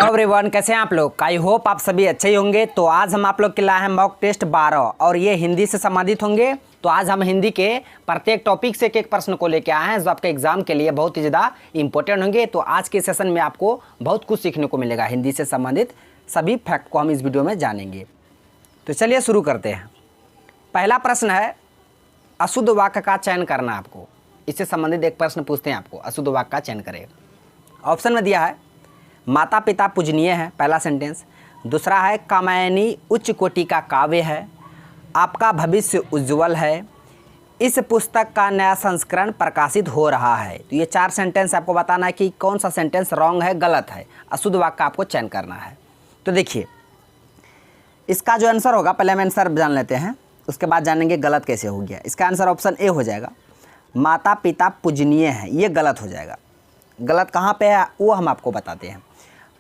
Everyone, कैसे हैं आप लोग। आई होप आप सभी अच्छे ही होंगे। तो आज हम आप लोग के लाए हैं मॉक टेस्ट 12 और ये हिंदी से संबंधित होंगे। तो आज हम हिंदी के प्रत्येक टॉपिक से एक प्रश्न को लेकर आए हैं जो आपके एग्जाम के लिए बहुत ही ज़्यादा इंपॉर्टेंट होंगे। तो आज के सेशन में आपको बहुत कुछ सीखने को मिलेगा। हिंदी से संबंधित सभी फैक्ट को हम इस वीडियो में जानेंगे। तो चलिए शुरू करते हैं। पहला प्रश्न है, अशुद्ध वाक्य का चयन करना। आपको इससे संबंधित एक प्रश्न पूछते हैं आपको, अशुद्ध वाक्य का चयन करें। ऑप्शन में दिया है माता पिता पूजनीय है, पहला सेंटेंस। दूसरा है कामायनी उच्च कोटि का काव्य है, आपका भविष्य उज्जवल है, इस पुस्तक का नया संस्करण प्रकाशित हो रहा है। तो ये 4 सेंटेंस आपको बताना है कि कौन सा सेंटेंस रॉन्ग है, गलत है। अशुद्ध वाक्य का आपको चयन करना है। तो देखिए इसका जो आंसर होगा, पहले हम आंसर जान लेते हैं, उसके बाद जानेंगे गलत कैसे हो गया। इसका आंसर ऑप्शन ए हो जाएगा, माता पिता पूजनीय है। ये गलत हो जाएगा। गलत कहाँ पे है वो हम आपको बताते हैं।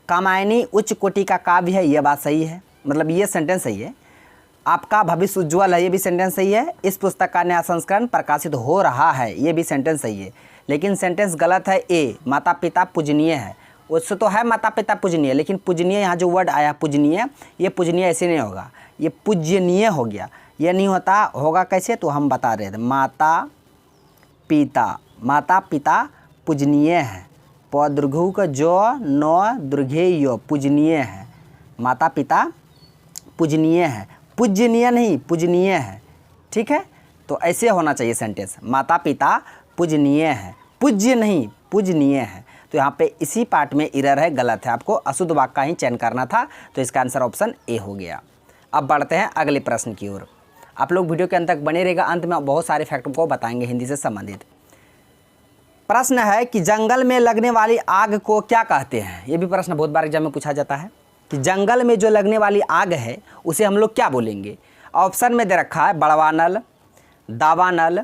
कामायनी उच्च कोटि का काव्य है, ये बात सही है, मतलब ये सेंटेंस सही है। आपका भविष्य उज्ज्वल है, ये भी सेंटेंस सही है। इस पुस्तक का नया संस्करण प्रकाशित हो रहा है, ये भी सेंटेंस सही है। लेकिन सेंटेंस गलत है ए, माता पिता पूजनीय है। उससे तो है माता पिता पूजनीय, लेकिन पूजनीय यहाँ जो वर्ड आया पूजनीय, ये पूजनीय ऐसे नहीं होगा, ये पूजनीय हो गया। ये नहीं होता, होगा कैसे तो हम बता रहे थे। माता पिता पूजनीय है, पदृघु का जो न दीर्घेय पूजनीय है। माता पिता पूजनीय है, पूजनीय नहीं पूजनीय है, ठीक है। तो ऐसे होना चाहिए सेंटेंस, माता पिता पूजनीय है, पूज्य नहीं पूजनीय है। तो यहाँ पे इसी पार्ट में एरर है, गलत है। आपको अशुद्ध वाक्य का ही चयन करना था। तो इसका आंसर ऑप्शन ए हो गया। अब बढ़ते हैं अगले प्रश्न की ओर। आप लोग वीडियो के अंत तक बने रहेगा, अंत में बहुत सारे फैक्ट को बताएंगे हिंदी से संबंधित। प्रश्न है कि जंगल में लगने वाली आग को क्या कहते हैं। ये भी प्रश्न बहुत बार एग्जाम में पूछा जाता है कि जंगल में जो लगने वाली आग है उसे हम लोग क्या बोलेंगे। ऑप्शन में दे रखा है बड़वानल, दावानल,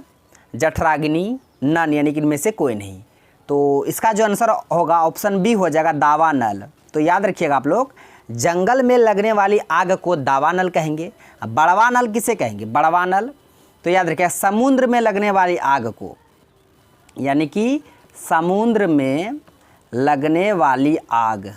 जठराग्नि, नन, यानी कि इनमें से कोई नहीं। तो इसका जो आंसर होगा ऑप्शन बी हो जाएगा, दावानल। तो याद रखिएगा आप लोग, जंगल में लगने वाली आग को दावानल कहेंगे। बड़वानल किसे कहेंगे, बड़वानल। तो याद रखिएगा समुद्र में लगने वाली आग को, यानी कि समुद्र में लगने वाली आग,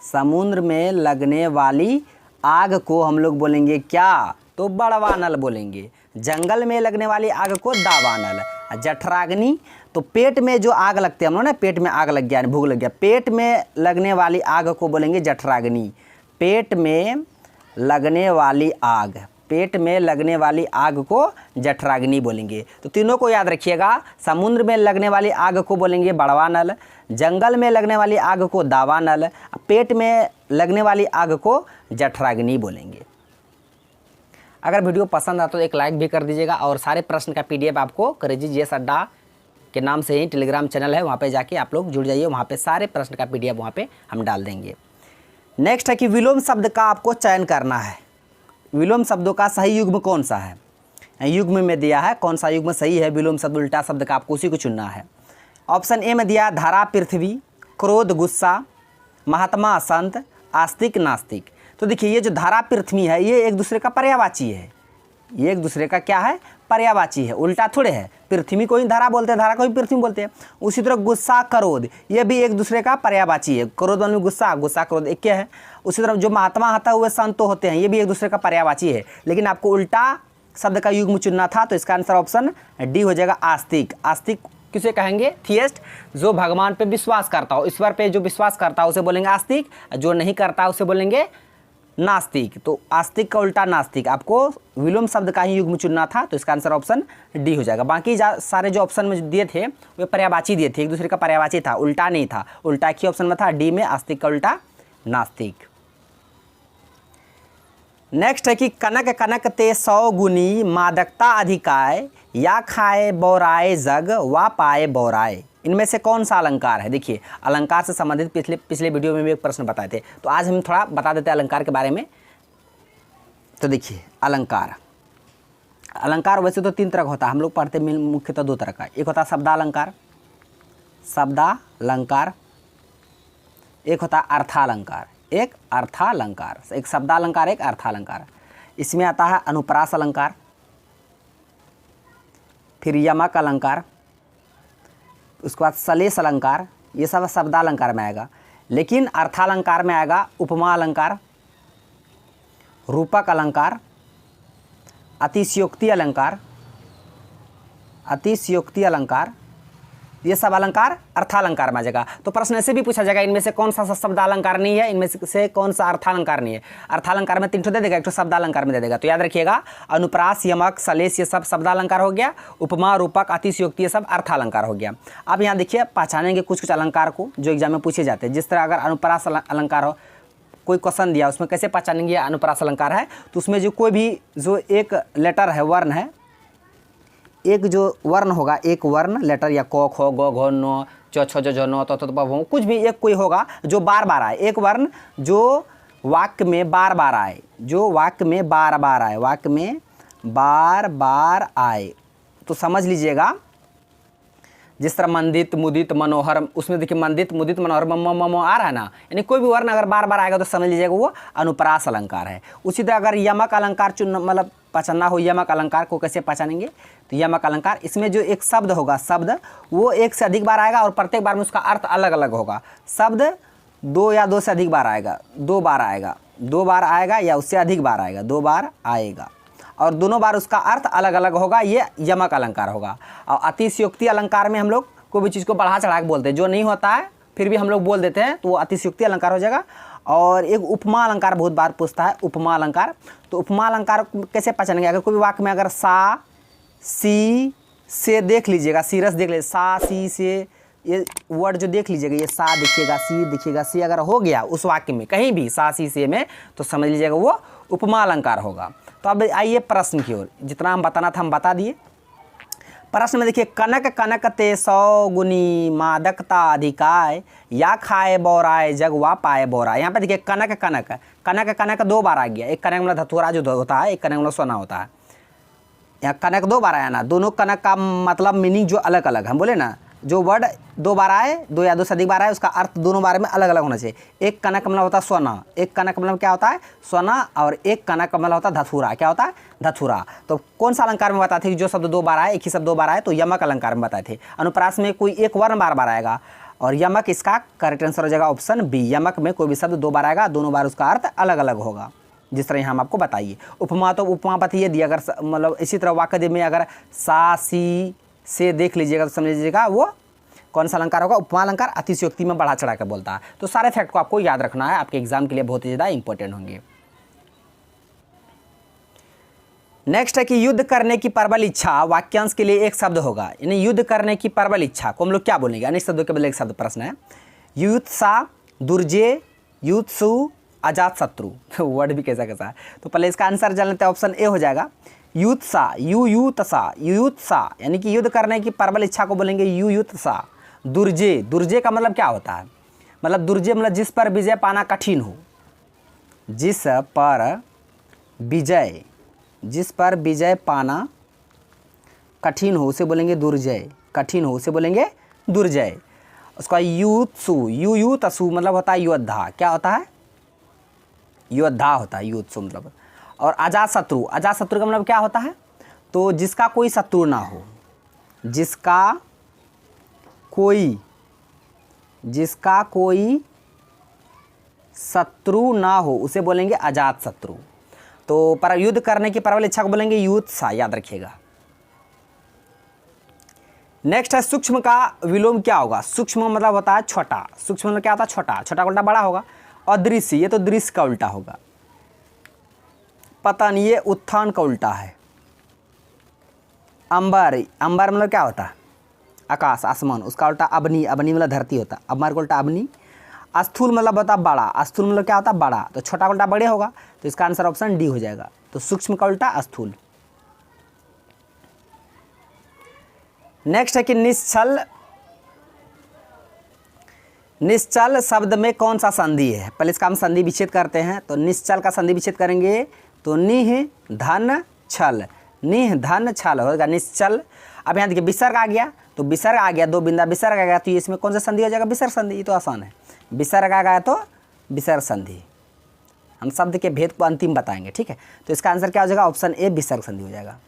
समुद्र में लगने वाली आग को हम लोग बोलेंगे क्या, तो बड़वानल बोलेंगे। जंगल में लगने वाली आग को दावानल। जठराग्नि, तो पेट में जो आग लगती है हम लोग ना, पेट में आग लग गया, भूख लग गया, पेट में लगने वाली आग को बोलेंगे जठराग्नि। पेट में लगने वाली आग, पेट में लगने वाली आग को जठराग्नि बोलेंगे। तो तीनों को याद रखिएगा, समुद्र में लगने वाली आग को बोलेंगे बड़वानल, जंगल में लगने वाली आग को दावानल, पेट में लगने वाली आग को जठराग्नि बोलेंगे। अगर वीडियो पसंद आता तो एक लाइक भी कर दीजिएगा और सारे प्रश्न का PDF आपको करेजी जीएस अड्डा के नाम से ही टेलीग्राम चैनल है, वहाँ पे जाके आप लोग जुड़ जाइए। वहाँ पे सारे प्रश्न का PDF वहाँ पे हम डाल देंगे। नेक्स्ट है कि विलोम शब्द का आपको चयन करना है। विलोम शब्दों का सही युग्म कौन सा है। युग्म में दिया है कौन सा युग्म सही है विलोम शब्द उल्टा शब्द का, आपको उसी को चुनना है। ऑप्शन ए में दिया धारा पृथ्वी, क्रोध गुस्सा, महात्मा संत, आस्तिक नास्तिक। तो देखिए ये जो धारा पृथ्वी है ये एक दूसरे का पर्यायवाची है, ये एक दूसरे का क्या है, पर्यायवाची है, उल्टा थोड़े है। पृथ्वी को ही धारा बोलते हैं, धारा को ही पृथ्वी बोलते हैं। उसी तरह गुस्सा क्रोध, ये भी एक दूसरे का पर्यायवाची है। क्रोध में गुस्सा, गुस्सा क्रोध एक क्या है। उसी तरह जो महात्मा होता है हुए संत होते हैं, ये भी एक दूसरे का पर्यायवाची है। लेकिन आपको उल्टा शब्द का युग्म चुनना था, तो इसका आंसर ऑप्शन डी हो जाएगा, आस्तिक। आस्तिक किसे कहेंगे, थियस्ट, जो भगवान पे विश्वास करता हो, ईश्वर पे जो विश्वास करता हो उसे बोलेंगे आस्तिक, जो नहीं करता उसे बोलेंगे नास्तिक। तो आस्तिक का उल्टा नास्तिक। आपको विलोम शब्द का ही युग्म चुनना था, तो इसका आंसर ऑप्शन डी हो जाएगा। बाकी सारे जो ऑप्शन में दिए थे वे पर्यायवाची दिए थे, एक दूसरे का पर्यायवाची था, उल्टा नहीं था। उल्टा की ऑप्शन में था डी में, आस्तिक का उल्टा नास्तिक। नेक्स्ट है कि कनक कनक ते 100 गुनी मादकता अधिकाय, या खाए बौराए जग वा पाए बौराए। इनमें से कौन सा अलंकार है। देखिए अलंकार से संबंधित पिछले वीडियो में भी एक प्रश्न बताए थे, तो आज हम थोड़ा बता देते हैं अलंकार के बारे में। तो देखिए अलंकार, अलंकार वैसे तो 3 तरह का होता है, हम लोग पढ़ते हैं मुख्यतः 2 तरह का। एक होता है शब्दालंकार, शब्दालंकार, एक होता है अर्थालंकार, एक अर्थालंकार। एक शब्दालंकार, एक अर्थालंकार। इसमें आता है अनुप्रास अलंकार, फिर यमक अलंकार, उसके बाद सलेश अलंकार, ये सब शब्दालंकार में आएगा। लेकिन अर्थालंकार में आएगा उपमा अलंकार, रूपक अलंकार, अतिशयोक्ति अलंकार, अतिशयोक्ति अलंकार, ये सब अलंकार अर्थालंकार में आ जाएगा। तो प्रश्न ऐसे भी पूछा जाएगा इनमें से कौन सा शब्द अलंकार नहीं है, इनमें से कौन सा अर्थालंकार नहीं है। अर्थालंकार में 3 ठो दे देगा, 1 ठो शब्द अलंकार में दे देगा। तो याद रखिएगा अनुप्रास, यमक, सलेश ये सब शब्द अलंकार हो गया, उपमा, रूपक, अतिशयोक्ति ये सब अर्थालंकार हो गया। अब यहाँ देखिए पहचानेंगे कुछ कुछ अलंकार को जो एग्जाम में पूछे जाते हैं। जिस तरह अगर अनुप्रास अलंकार हो, कोई क्वेश्चन दिया उसमें कैसे पहचानेंगे अनुप्रास अलंकार है, तो उसमें जो कोई भी जो एक लेटर है, वर्ण है, एक जो वर्ण होगा, एक वर्ण लेटर या क ख ग घ न च छ ज झ न त त प भ, कुछ भी एक कोई होगा जो बार बार आए, एक वर्ण जो वाक्य में बार बार आए, जो वाक्य में बार बार आए, वाक्य में बार बार आए, तो समझ लीजिएगा। जिस तरह मंदित, मुदित, मनोहर, उसमें देखिए मंदित, मुदित, मनोहर म आ रहा है ना, यानी कोई भी वर्ण अगर बार बार आएगा तो समझ लीजिएगा वो अनुप्रास अलंकार है। उसी तरह अगर यमक अलंकार मतलब पहचानना हो, यमक अलंकार को कैसे पहचानेंगे, तो यमक अलंकार इसमें जो एक शब्द होगा, शब्द वो 1 से अधिक बार आएगा और प्रत्येक बार में उसका अर्थ अलग अलग होगा। शब्द 2 या 2 से अधिक बार आएगा, 2 बार आएगा, 2 बार आएगा या उससे अधिक बार आएगा, 2 बार आएगा और दोनों बार उसका अर्थ अलग अलग होगा, ये यमक अलंकार होगा। और अतिशयोक्ति अलंकार में हम लोग कोई भी चीज़ को बढ़ा चढ़ा के बोलते हैं, जो नहीं होता है फिर भी हम लोग बोल देते हैं, तो वो अतिशयोक्ति अलंकार हो जाएगा। और एक उपमा अलंकार बहुत बार पूछता है, उपमा अलंकार। तो उपमा अलंकार कैसे पहचानेंगे, अगर कोई भी वाक्य में अगर सा, सी, से देख लीजिएगा, सीरस देख लीजिए, सा, सी, से, ये वर्ड जो देख लीजिएगा, ये सा दिखेगा, सी दिखेगा, सी अगर हो गया उस वाक्य में कहीं भी सा, सी, से में, तो समझ लीजिएगा वो उपमा अलंकार होगा। तो अब आइए प्रश्न की ओर, जितना हम बताना था हम बता दिए। प्रश्न में देखिए, कनक कनक ते 100 गुनी मादकता अधिकाय, या खाए बोराए जगवा पाए बोरा। यहाँ पे देखिए कनक कनक, कनक कनक 2 बार आ गया, एक कनक मतलब धतूरा जो होता है, एक कनक मतलब सोना होता है। यहाँ कनक 2 बार आया ना, दोनों कनक का मतलब मीनिंग जो अलग अलग, हम बोले ना जो वर्ड 2 बार आए, 2 या 2 से अधिक बार आए, उसका अर्थ दोनों बारे में अलग अलग होना चाहिए। एक कनक मतलब होता है सोना, एक कनक मतलब क्या होता है सोना, और एक कनक मतलब होता है धतूरा, क्या होता है धतूरा। तो कौन सा अलंकार में बताए थे जो शब्द 2 बार आए, एक ही शब्द 2 बार आए, तो यमक अलंकार में बताए थे। अनुप्रास में कोई एक वर्ण बार बार आएगा और यमक इसका करेक्ट आंसर हो जाएगा ऑप्शन बी। यमक में कोई भी शब्द 2 बार आएगा, दोनों बार उसका अर्थ अलग अलग होगा, जिस तरह यहाँ हम आपको बताइए। उपमा तो उपमा बताइए दिया, अगर मतलब इसी तरह वाक्य में अगर सा, सी, से देख लीजिएगा तो समझ लीजिएगा वो कौन सा अलंकार होगा, उपमा अलंकार। अतिशयोक्ति में बढ़ा चढ़ा कर बोलता है। तो सारे फैक्ट को आपको याद रखना है, आपके एग्जाम के लिए बहुत ही ज़्यादा इंपॉर्टेंट होंगे। नेक्स्ट है कि युद्ध करने की प्रबल इच्छा, वाक्यांश के लिए एक शब्द होगा, यानी युद्ध करने की प्रबल इच्छा को हम लोग क्या बोलेंगे, अनेक शब्दों के बदले एक शब्द। प्रश्न है युत्सा, दुर्जे, युत्सु, अजात शत्रु। वर्ड भी कैसा कैसा है, तो पहले इसका आंसर जान लेते हैं। ऑप्शन ए हो जाएगा युत्सा, युयुत्सा, युयुत्सा यानी कि युद्ध करने की प्रबल इच्छा को बोलेंगे युयुत्सा। दुर्जे, दुर्जे का मतलब क्या होता है, मतलब दुर्जे मतलब जिस पर विजय पाना कठिन हो, जिस पर विजय, जिस पर विजय पाना कठिन हो उसे बोलेंगे दुर्जय, कठिन हो उसे बोलेंगे दुर्जय। उसका युत्सु, युयुत्सु मतलब होता है योद्धा, क्या होता है योद्धा होता है युत्सु मतलब। और अजात शत्रु, अजात शत्रु का मतलब क्या होता है, तो जिसका कोई शत्रु ना हो, जिसका कोई शत्रु ना हो उसे बोलेंगे अजात शत्रु। तो पर युद्ध करने की प्रबल इच्छा को बोलेंगे युत्सा, याद रखिएगा। नेक्स्ट है सूक्ष्म का विलोम क्या होगा, सूक्ष्म मतलब होता है छोटा, सूक्ष्म मतलब क्या होता है छोटा, छोटा का उल्टा बड़ा होगा। अदृश्य, ये तो दृश्य का उल्टा होगा। पतन, ये उत्थान का उल्टा है। अंबर, अंबर मतलब क्या होता है आकाश, आसमान, उसका उल्टा अबनी, अबनी मतलब धरती होता है, अंबर का उल्टा अबनी। स्थूल मतलब होता है बड़ा, स्थूल मतलब क्या होता है बड़ा, तो छोटा का उल्टा बड़े होगा, तो इसका आंसर ऑप्शन डी हो जाएगा। तो सूक्ष्म का उल्टा स्थूल। नेक्स्ट है कि निश्चल, निश्चल शब्द में कौन सा संधि है, पहले इसका हम संधि विच्छेद करते हैं। तो निश्चल का संधि विच्छेद करेंगे तो निह धन छल, निह धन छल होगा निश्चल। अब यहाँ देखिए विसर्ग आ गया, तो विसर्ग आ गया, 2 बिंदा विसर्ग आ गया, तो इसमें कौन सा संधि हो जाएगा, विसर्ग संधि। ये तो आसान है, विसर्ग आ गया तो विसर्ग संधि। हम शब्द के भेद को अंतिम बताएंगे, ठीक है। तो इसका आंसर क्या हो जाएगा, ऑप्शन ए विसर्ग संधि हो जाएगा।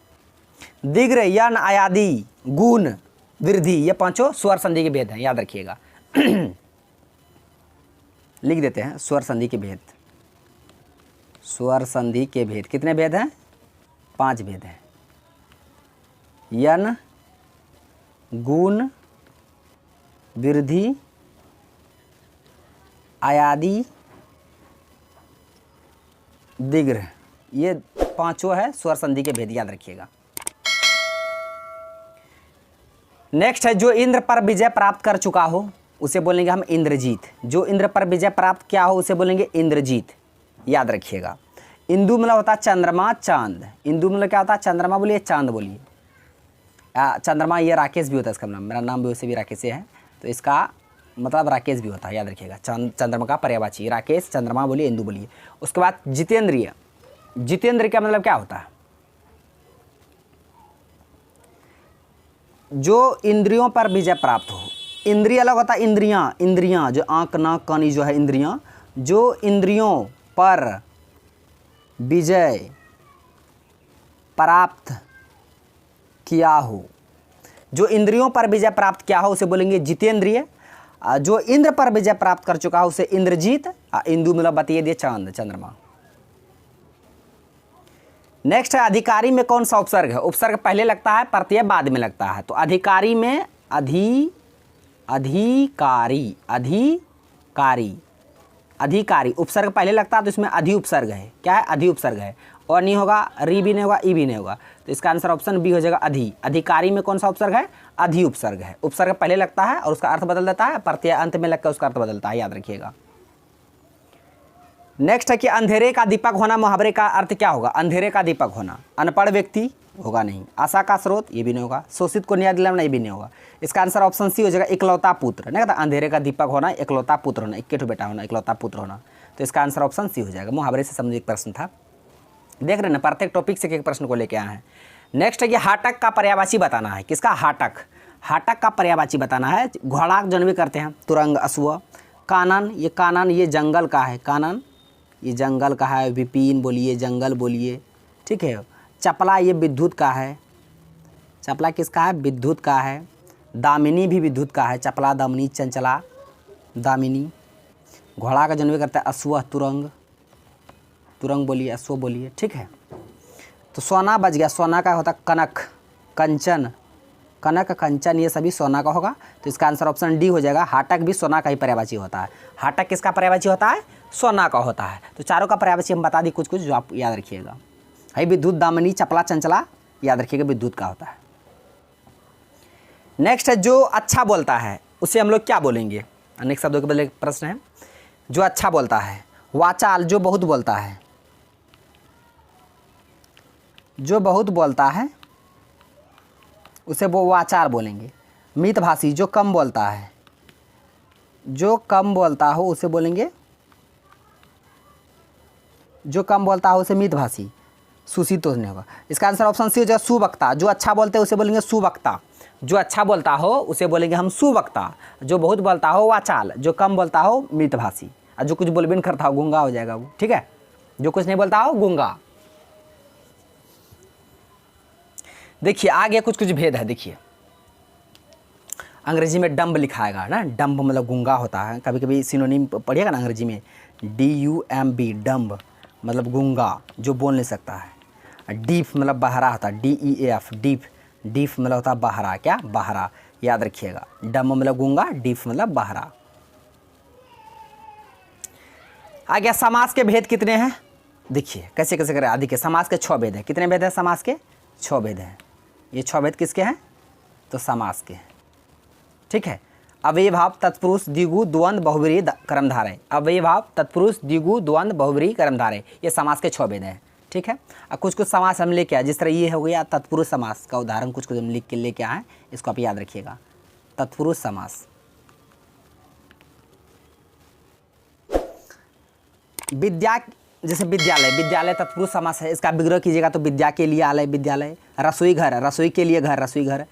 दिग्र, यन, आयादि, गुण, वृद्धि, ये 5 स्वर संधि के भेद हैं, याद रखिएगा। लिख देते हैं स्वर संधि के भेद। स्वर संधि के भेद कितने भेद हैं? 5 भेद हैं। यन, गुण, वृद्धि, आयादी, दीर्घ, ये 5 है स्वर संधि के भेद, याद रखिएगा। नेक्स्ट है जो इंद्र पर विजय प्राप्त कर चुका हो उसे बोलेंगे हम इंद्रजीत। जो इंद्र पर विजय प्राप्त किया हो उसे बोलेंगे इंद्रजीत, याद रखिएगा। इंदु मतलब होता है चंद्रमा, चांद। इंदु मतलब क्या होता है? चंद्रमा बोलिए, चांद बोलिए। चंद्रमा ये राकेश भी होता है, इसका नाम, मेरा नाम भी वैसे भी राकेश है, तो इसका मतलब राकेश भी होता है, याद रखिएगा। चंद्रमा का पर्यायवाची राकेश, चंद्रमा बोलिए, इंदु बोलिए। उसके बाद जितेंद्रिय। जितेंद्र का मतलब क्या होता है? जो इंद्रियों पर विजय प्राप्त हो। इंद्रिय अलग होता है, इंद्रियां, इंद्रियां जो आंख, नाक, कान, जो है इंद्रियां, जो इंद्रियों पर विजय प्राप्त किया हो। जो इंद्रियों पर विजय प्राप्त किया हो उसे बोलेंगे जितेंद्रिय। जो इंद्र पर विजय प्राप्त कर चुका हो उसे इंद्रजीत। इंदु मतलब बताइए दिए चांद, चंद्रमा। नेक्स्ट है अधिकारी में कौन सा उपसर्ग है? उपसर्ग पहले लगता है, प्रत्यय बाद में लगता है। तो अधिकारी में अधिकारी, अधिकारी, अधिकारी उपसर्ग पहले लगता है, तो इसमें अधि उपसर्ग है। क्या है? अधि उपसर्ग है। और नहीं होगा, री भी नहीं होगा, ई भी नहीं होगा, तो इसका आंसर ऑप्शन बी हो जाएगा, अधि। अधिकारी में कौन सा उपसर्ग है? अधि उपसर्ग है। उपसर्ग पहले लगता है और उसका अर्थ बदल देता है, प्रत्यय अंत में लगकर उसका अर्थ बदलता है, याद रखिएगा। नेक्स्ट है कि अंधेरे का दीपक होना, मुहावरे का अर्थ क्या होगा? अंधेरे का दीपक होना। अनपढ़ व्यक्ति होगा नहीं। आशा का स्रोत, ये भी नहीं होगा। शोषित को न्याय दिलाना, ये भी नहीं होगा। इसका आंसर ऑप्शन सी हो जाएगा, इकलौता पुत्र। नहीं कहता अंधेरे का दीपक होना, इकलौता पुत्र होना, इक्के बेटा होना, इकलौता पुत्र होना। तो इसका आंसर ऑप्शन सी हो जाएगा। मुहावरे से संबंधित प्रश्न था, देख रहे ना, प्रत्येक टॉपिक से एक प्रश्न को लेके आए हैं। नेक्स्ट है कि हाटक का पर्यायवाची बताना है। किसका? हाटक। हाटक का पर्यायवाची बताना है। घोड़ा जनवी करते हैं, तुरंग, अश्व। कानन, ये कानन ये जंगल का है, कानन ये जंगल का है। विपिन बोलिए, जंगल बोलिए, ठीक है। चपला ये विद्युत का है। चपला किसका है? विद्युत का है। दामिनी भी विद्युत का है। चपला, दामिनी, चंचला, दामिनी। घोड़ा का जन्म करता है अश्व, तुरंग, तुरंग बोलिए, अश्व बोलिए, ठीक है। तो सोना बच गया। सोना का होता कनक, कंचन, कनक, कंचन, ये सभी सोना का होगा। तो इसका आंसर ऑप्शन डी हो जाएगा। हाटक भी सोना का ही पर्यायवाची होता है। हाटक किसका पर्यायवाची होता है? सोना का होता है। तो चारों का पर्यायवाची हम बता दी कुछ कुछ, जो आप याद रखिएगा। है विद्युत, दामिनी, चपला, चंचला, याद रखिएगा विद्युत का होता है। नेक्स्ट है जो अच्छा बोलता है उसे हम लोग क्या बोलेंगे? अनेक शब्दों के बदले प्रश्न है। जो अच्छा बोलता है। वाचाल जो बहुत बोलता है, जो बहुत बोलता है उसे वो वाचाल बोलेंगे। मितभाषी जो कम बोलता है, जो कम बोलता हो उसे बोलेंगे, जो कम बोलता हो उसे मितभाषी। सुशीत तो नहीं होगा। इसका आंसर ऑप्शन सी हो जाएगा, सुवक्ता। जो अच्छा बोलते हैं उसे बोलेंगे सुवक्ता। जो अच्छा बोलता हो उसे बोलेंगे हम सुवक्ता। जो बहुत बोलता हो वाचाल, जो कम बोलता हो मितभाषी, और जो कुछ बोलबे नहीं करता हो गूंगा हो जाएगा वो, ठीक है। जो कुछ नहीं बोलता हो गूंगा। देखिए आगे कुछ कुछ भेद है। देखिए अंग्रेजी में डम्ब लिखाएगा ना, डम्ब मतलब गूंगा होता है। कभी कभी सिनोनिम पढ़िएगा ना अंग्रेजी में, DUMB, डम्ब मतलब गूंगा, जो बोल नहीं सकता है। डीफ मतलब बहरा होता है, DEAF, डीफ, डीफ मतलब होता है बहरा। क्या? बहरा, याद रखिएगा। डम्ब मतलब गूंगा, डीफ मतलब बहरा। आ गया समास के भेद कितने हैं? देखिए कैसे कैसे करें। आदि के समास के 6 भेद हैं। कितने भेद हैं समास के? 6 भेद हैं। ये 6 भेद किसके हैं? तो समास के हैं, ठीक है। अव्ययभाव, तत्पुरुष, द्विगु, द्वंद्व, बहुब्रीहि, कर्मधारय। अव्ययभाव, तत्पुरुष, द्विगु, द्वंद्व, बहुब्रीहि, कर्मधारय, ये समास के 6 भेद हैं, ठीक है। अब कुछ कुछ समास हम लेके आए, जिस तरह ये हो गया तत्पुरुष समास का उदाहरण, कुछ कुछ हम लिख के लेके आए, इसको आप याद रखिएगा। तत्पुरुष समास, विद्या, जैसे विद्यालय, विद्यालय तत्पुरुष समास है। इसका विग्रह कीजिएगा तो विद्या के लिए आलय, विद्यालय। रसोई घर, रसोई के लिए घर, रसोई घर।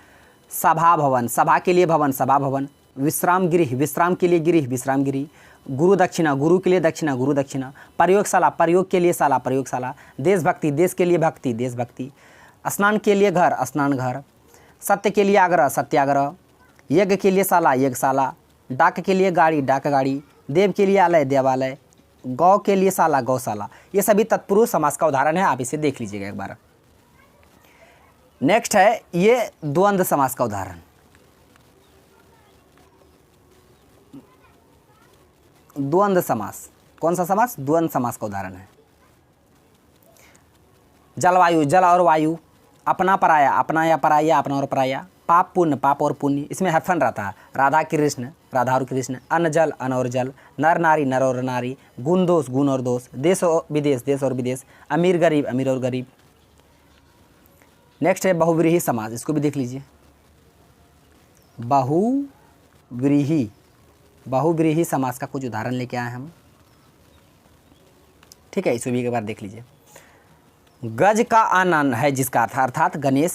सभा भवन, सभा के लिए भवन, सभा भवन। विश्राम गृह, विश्राम के लिए गृह, विश्राम गृह। गुरु दक्षिणा, गुरु के लिए दक्षिणा, गुरु दक्षिणा। प्रयोगशाला, प्रयोग के लिए शाला, प्रयोगशाला। देशभक्ति, देश के लिए भक्ति, देशभक्ति। स्नान के लिए घर, स्नान घर। सत्य के लिए आग्रह, सत्याग्रह। यज्ञ के लिए शाला, यज्ञशाला। डाक के लिए गाड़ी, डाक गाड़ी। देव के लिए आलय, देवालय, गौ के लिए शाला, गौशाला। ये सभी तत्पुरुष समास का उदाहरण है, आप इसे देख लीजिएगा एक बार। नेक्स्ट है ये द्वंद्व समास का उदाहरण। द्वंद्व समास, कौन सा समास? द्वंद्व समास का उदाहरण है। जलवायु, जल और वायु, अपना पराया, अपना या पराया, अपना और पराया, पाप पुण्य, पाप और पुण्य, इसमें हैफन रहता है, राधा कृष्ण, राधा और कृष्ण, अन्न जल, अन्न और जल, नर नारी, नर और नारी, गुण दोष, गुण और दोष, देश और विदेश, देश और विदेश, अमीर गरीब, अमीर और गरीब। नेक्स्ट है बहुव्रीहि समास, इसको भी देख लीजिए। बहुव्रीहि, बहुव्रीहि समास का कुछ उदाहरण लेके आए हम, ठीक है, इसको भी एक बार देख लीजिए। गज का आनन है जिसका अर्थ अर्थात गणेश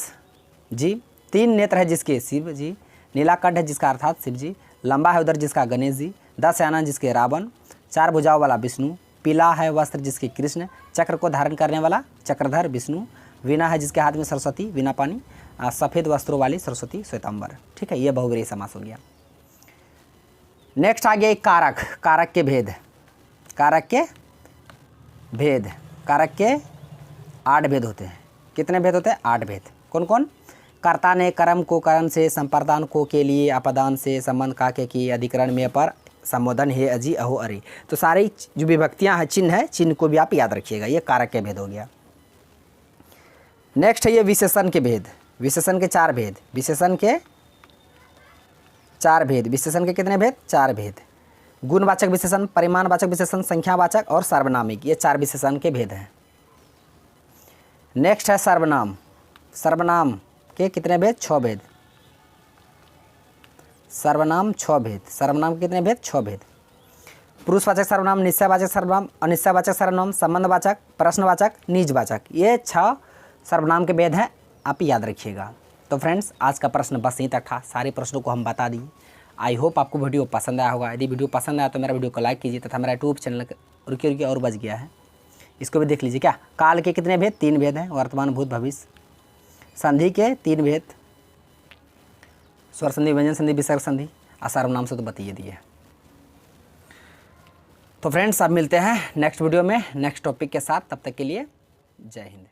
जी, 3 नेत्र है जिसके शिव जी, नीलाकंठ है जिसका अर्थात शिव जी, लंबा है उधर जिसका गणेश जी, 10 आनन जिसके रावण, 4 भुजाओं वाला विष्णु, पीला है वस्त्र जिसके कृष्ण, चक्र को धारण करने वाला चक्रधर विष्णु, वीणा है जिसके हाथ में सरस्वती, वीणा पानी, सफ़ेद वस्त्रों वाली सरस्वती श्वेतांबर। ठीक है, ये बहुव्रीहि समास हो गया। नेक्स्ट आ गया एक कारक, कारक के भेद, कारक के भेद, कारक के 8 भेद होते हैं। कितने भेद होते हैं? 8 भेद। कौन कौन? कर्ता ने कर्म को करण से, संप्रदान को के लिए, अपदान से, संबंध का के की, अधिकरण में पर, संबोधन हे अजी अहो अरे। तो सारी जो विभक्तियां हैं, चिन्ह है, चिन्ह को भी आप याद रखिएगा। ये कारक के भेद हो गया। नेक्स्ट है ये विशेषण के भेद, विशेषण के 4 भेद, विशेषण के 4 भेद। विशेषण के कितने भेद? 4 भेद। गुणवाचक विशेषण, परिमाणवाचक विशेषण, संख्यावाचक और सार्वनामिक, ये 4 विशेषण के भेद हैं। नेक्स्ट है सर्वनाम, सर्वनाम के कितने भेद? 6 भेद। सर्वनाम 6 भेद, सर्वनाम के कितने भेद? 6 भेद। पुरुषवाचक सर्वनाम, निश्चयवाचक सर्वनाम, अनिश्चयवाचक सर्वनाम, संबंधवाचक, प्रश्नवाचक, निजवाचक, ये 6 सर्वनाम के भेद हैं, आप याद रखिएगा। तो फ्रेंड्स, आज का प्रश्न बस यहीं तक था, सारे प्रश्नों को हम बता दिए। आई होप आपको वीडियो पसंद आया होगा। यदि वीडियो पसंद आया तो मेरा वीडियो को लाइक कीजिए तथा मेरा यूट्यूब चैनल रुकिए और बच गया है, इसको भी देख लीजिए। क्या काल के कितने भेद? 3 भेद हैं, वर्तमान भूत भविष्य। संधि के 3 भेद, स्वर संधि, व्यंजन संधि, विसर्ग संधि, सर्वनाम से तो बतिए दिए। तो फ्रेंड्स, अब मिलते हैं नेक्स्ट वीडियो में नेक्स्ट टॉपिक के साथ, तब तक के लिए जय हिंद।